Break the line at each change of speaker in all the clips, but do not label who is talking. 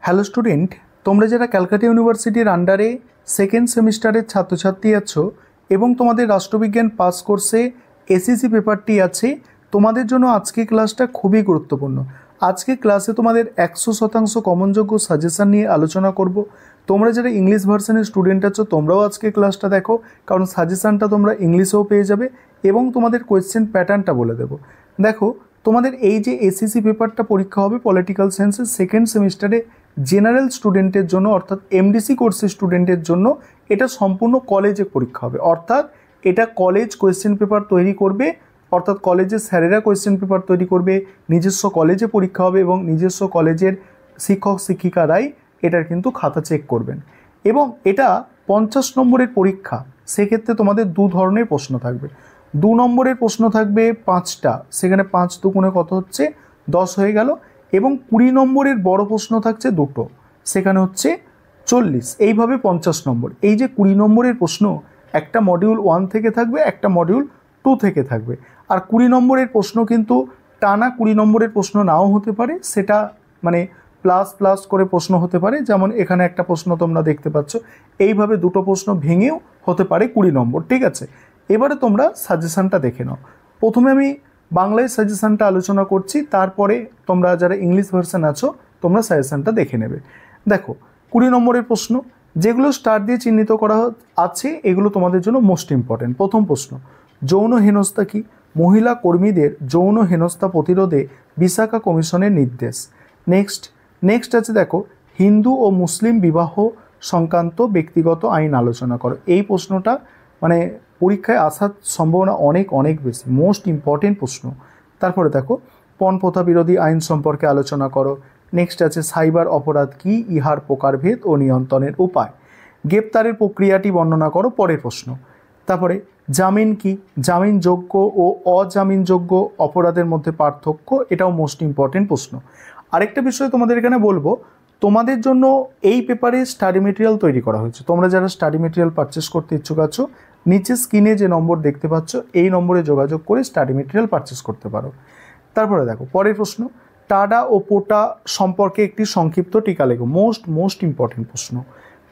Hello student, তোমরা যারা ক্যালকাটা ইউনিভার্সিটির আন্ডারে সেকেন্ড সেমিস্টারের ছাত্রছাত্রী আছো এবং তোমাদের রাষ্ট্রবিজ্ঞান পাস কোর্সে এসএসসি পেপারটি আছে, তোমাদের জন্য আজকে ক্লাসটা খুবই গুরুত্বপূর্ণ। আজকে ক্লাসে তোমাদের 100% কমনযোগ্য সাজেশান নিয়ে আলোচনা করব। তোমরা যারা ইংলিশ ভার্সনের স্টুডেন্ট আছো তোমরাও আজকে ক্লাসটা দেখো, কারণ সাজেশানটা তোমরা ইংলিশেও পেয়ে যাবে এবং তোমাদের কোয়েশ্চেন প্যাটার্নটা বলে দেবো। দেখো, তোমাদের এই যে এসএসসি পেপারটা পরীক্ষা হবে পলিটিক্যাল সায়েন্সের সেকেন্ড সেমিস্টারে জেনারেল স্টুডেন্টের জন্য, অর্থাৎ এমডিসি কোর্সের স্টুডেন্টের জন্য এটা সম্পূর্ণ কলেজে পরীক্ষা হবে। অর্থাৎ এটা কলেজ কোয়েশ্চেন পেপার তৈরি করবে, অর্থাৎ কলেজের স্যারেরা কোয়েশ্চেন পেপার তৈরি করবে, নিজস্ব কলেজে পরীক্ষা হবে এবং নিজস্ব কলেজের শিক্ষক শিক্ষিকারাই এটার কিন্তু খাতা চেক করবেন। এবং এটা 50 নম্বরের পরীক্ষা, সেক্ষেত্রে তোমাদের দু ধরনের প্রশ্ন থাকবে। 2 নম্বরের প্রশ্ন থাকবে 5টা, সেখানে 5 দুগুণে কত হচ্ছে 10 হয়ে গেল। এবং 20 নম্বরের বড় প্রশ্ন থাকছে 2টো, সেখানে হচ্ছে 40। এইভাবে 50 নম্বর। এই যে 20 নম্বরের প্রশ্ন, একটা মডিউল 1 থেকে থাকবে, একটা মডিউল 2 থেকে থাকবে। আর 20 নম্বরের প্রশ্ন কিন্তু টানা 20 নম্বরের প্রশ্ন নাও হতে পারে, সেটা মানে প্লাস প্লাস করে প্রশ্ন হতে পারে। যেমন এখানে একটা প্রশ্ন তোমরা দেখতে পাচ্ছ, এইভাবে দুটো প্রশ্ন ভেঙেও হতে পারে 20 নম্বর। ঠিক আছে, এবারে তোমরা সাজেশানটা দেখে নাও। প্রথমে আমি বাংলায় সাজেশানটা আলোচনা করছি, তারপরে তোমরা যারা ইংলিশ ভার্সন আছো তোমরা সাজেশানটা দেখে নেবে। দেখো, 20 নম্বরের প্রশ্ন যেগুলো স্টার দিয়ে চিহ্নিত করা আছে এগুলো তোমাদের জন্য মোস্ট ইম্পর্টেন্ট। প্রথম প্রশ্ন, যৌন হেনস্থা কি? মহিলা কর্মীদের যৌন হেনস্থা প্রতিরোধে বিশাখা কমিশনের নির্দেশ। নেক্সট আছে দেখো, হিন্দু ও মুসলিম বিবাহ সংক্রান্ত ব্যক্তিগত আইন আলোচনা করো। এই প্রশ্নটা মানে পরীক্ষায় আসার সম্ভাবনা অনেক বেশি, মোস্ট ইম্পর্টেন্ট প্রশ্ন। তারপরে দেখো, পণপ্রথা বিরোধী আইন সম্পর্কে আলোচনা করো। নেক্সট আছে সাইবার অপরাধ কি, ইহার প্রকারভেদ ও নিয়ন্ত্রণের উপায়। গ্রেপ্তারের প্রক্রিয়াটি বর্ণনা করো, পরের প্রশ্ন। তারপরে জামিন কি, জামিনযোগ্য ও অজামিনযোগ্য অপরাধের মধ্যে পার্থক্য, এটাও মোস্ট ইম্পর্টেন্ট প্রশ্ন। আরেকটা বিষয় তোমাদের এখানে বলবো, তোমাদের জন্য এই পেপারে স্টাডি মেটেরিয়াল তৈরি করা হয়েছে। তোমরা যারা স্টাডি মেটেরিয়াল পারচেস করতে ইচ্ছুক আছো, নিচে স্ক্রিনে যে নম্বর দেখতে পাচ্ছ এই নম্বরে যোগাযোগ করে স্টাডি মেটেরিয়াল পারচেস করতে পারো। তারপরে দেখো পরের প্রশ্ন, টাডা ও পোটা সম্পর্কে একটি সংক্ষিপ্ত টিকা লেখো। মোস্ট ইম্পর্টেন্ট প্রশ্ন।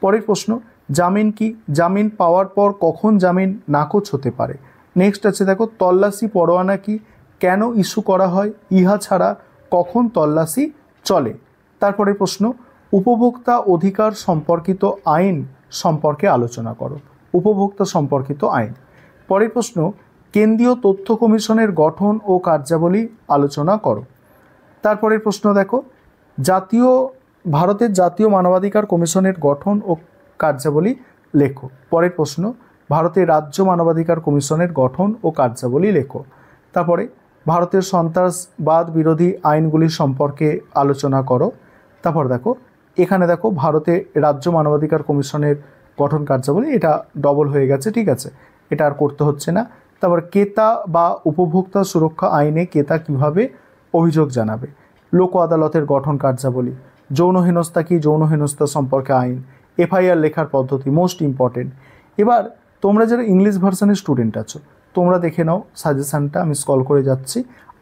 পরের প্রশ্ন, জামিন কি, জামিন পাওয়ার পর কখন জামিন নাকচ হতে পারে। নেক্সট আছে দেখো, তল্লাশি পরোয়ানা কি, কেন ইস্যু করা হয়, ইহা ছাড়া কখন তল্লাশি চলে। তারপরে প্রশ্ন, উপভোক্তা অধিকার সম্পর্কিত আইন সম্পর্কে আলোচনা করো। উপভোক্তা সম্পর্কিত আইন। পরের প্রশ্ন, কেন্দ্রীয় তথ্য কমিশনের গঠন ও কার্যাবলী আলোচনা করো। তারপরের প্রশ্ন দেখো, ভারতের জাতীয় মানবাধিকার কমিশনের গঠন ও কার্যাবলী লেখো। পরের প্রশ্ন, ভারতের রাজ্য মানবাধিকার কমিশনের গঠন ও কার্যাবলী লেখো। তারপরে ভারতের সন্ত্রাসবাদ বিরোধী আইনগুলি সম্পর্কে আলোচনা করো। তারপর দেখো, এখানে দেখো ভারতের রাজ্য মানবাধিকার কমিশনের গঠন কার্যাবলী, এটা ডবল হয়ে গেছে, ঠিক আছে, এটা আর করতে হচ্ছে না। তারপর ক্রেতা বা উপভোক্তা সুরক্ষা আইনে ক্রেতা কীভাবে অভিযোগ জানাবে। লোক আদালতের গঠন কার্যাবলী। যৌন হেনস্থা কি, যৌন হেনস্থা সম্পর্কে আইন। এফআইআর লেখার পদ্ধতি, মোস্ট ইম্পর্টেন্ট। এবার তোমরা যারা ইংলিশ ভার্সনের স্টুডেন্ট আছো তোমরা দেখে নাও সাজেশানটা, আমি স্ক্রল করে যাচ্ছি।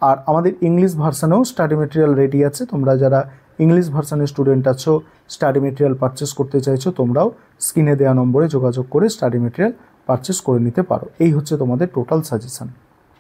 আর আমাদের ইংলিশ ভার্সনেও স্টাডি মেটেরিয়াল রেডি আছে। তোমরা যারা ইংলিশ ভার্সনের স্টুডেন্ট আছো, স্টাডি মেটেরিয়াল পারচেস করতে চাইছো, তোমরাও স্ক্রিনে দেওয়া নম্বরে যোগাযোগ করে স্টাডি মেটেরিয়াল পারচেস করে নিতে পারো। এই হচ্ছে তোমাদের টোটাল সাজেশান।